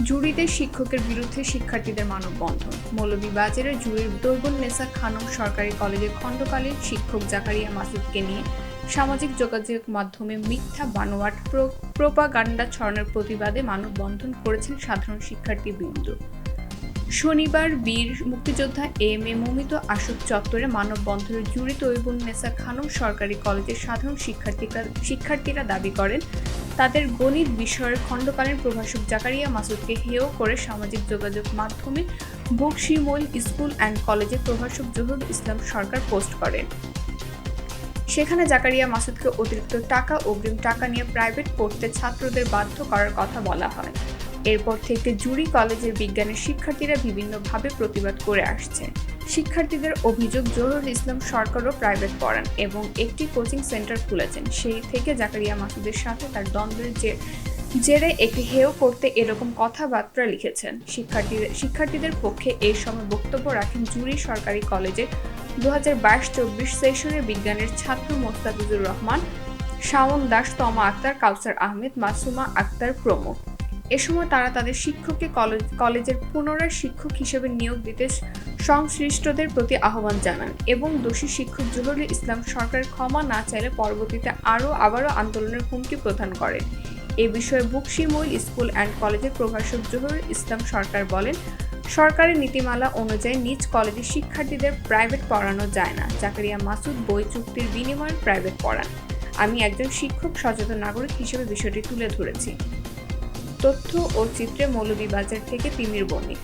জুরিতে শিক্ষকের বিরুদ্ধে শিক্ষার্থীদের মানববন্ধন। মৌলভীবাজারের জুরির দৈবুন্নেসা খানম সরকারি কলেজের খণ্ডকালীন শিক্ষক জাকারিয়া মাসুদকে নিয়ে সামাজিক যোগাযোগ মাধ্যমে মিথ্যা বানোয়াট প্রোপাগান্ডা ছড়ানোর প্রতিবাদে মানববন্ধন করেছেন সাধারণ শিক্ষার্থীবৃন্দ। শনিবার বীর মুক্তিযোদ্ধা এম এ মমিত আসুক চত্বরে মানববন্ধনে জুরি তৈবুন্নেসা খানম সরকারি কলেজের সাধারণ শিক্ষার্থীরা দাবি করেন, তাদের গণিত বিষয়ের খণ্ডকালীন প্রভাষক জাকারিয়া মাসুদকে হেয় করে সামাজিক যোগাযোগ মাধ্যমে বকশিমৈল স্কুল অ্যান্ড কলেজের প্রভাষক জহুরুল ইসলাম সরকার পোস্ট করেন। সেখানে জাকারিয়া মাসুদকে অতিরিক্ত অগ্রিম টাকা নিয়ে প্রাইভেট পড়তে ছাত্রদের বাধ্য করার কথা বলা হয়। এরপর থেকে জুরি কলেজের বিজ্ঞানের শিক্ষার্থীরা বিভিন্নভাবে প্রতিবাদ করে আসছে। শিক্ষার্থীদের অভিযোগ, জহুরুল ইসলাম সরকারও প্রাইভেট পড়ান এবং একটি কোচিং সেন্টার খুলেছেন। সেই থেকে জাকারিয়া মাসুদের সাথে তার দ্বন্দ্বের জেরে একটি হেয় করতে এরকম কথাবার্তা লিখেছেন। শিক্ষার্থীদের পক্ষে এই সময় বক্তব্য রাখেন জুরি সরকারি কলেজের 2022-24 সেশনের বিজ্ঞানের ছাত্র মোস্তাফিজুর রহমান, শাওন দাস, তমা আক্তার, কাউসার আহমেদ, মাসুমা আক্তার প্রমুখ। এ সময় তারা তাদের শিক্ষককে কলেজের পুনরায় শিক্ষক হিসেবে নিয়োগ দিতে সংশ্লিষ্টদের প্রতি আহ্বান জানান এবং দোষী শিক্ষক জহুরুল ইসলাম সরকার ক্ষমা না চাইলে পরবর্তীতে আবারও আন্দোলনের হুমকি প্রদান করেন। এ বিষয়ে বকশিমৈল স্কুল অ্যান্ড কলেজের প্রভাষক জহুরুল ইসলাম সরকার বলেন, সরকারি নীতিমালা অনুযায়ী নিজ কলেজের শিক্ষার্থীদের প্রাইভেট পড়ানো যায় না। জাকারিয়া মাসুদ বই চুক্তির বিনিময়ে প্রাইভেট পড়ান। আমি একজন শিক্ষক সচেতন নাগরিক হিসেবে বিষয়টি তুলে ধরেছি। তথ্য ও চিত্রে মৌলভীবাজার থেকে তিমির বণিক।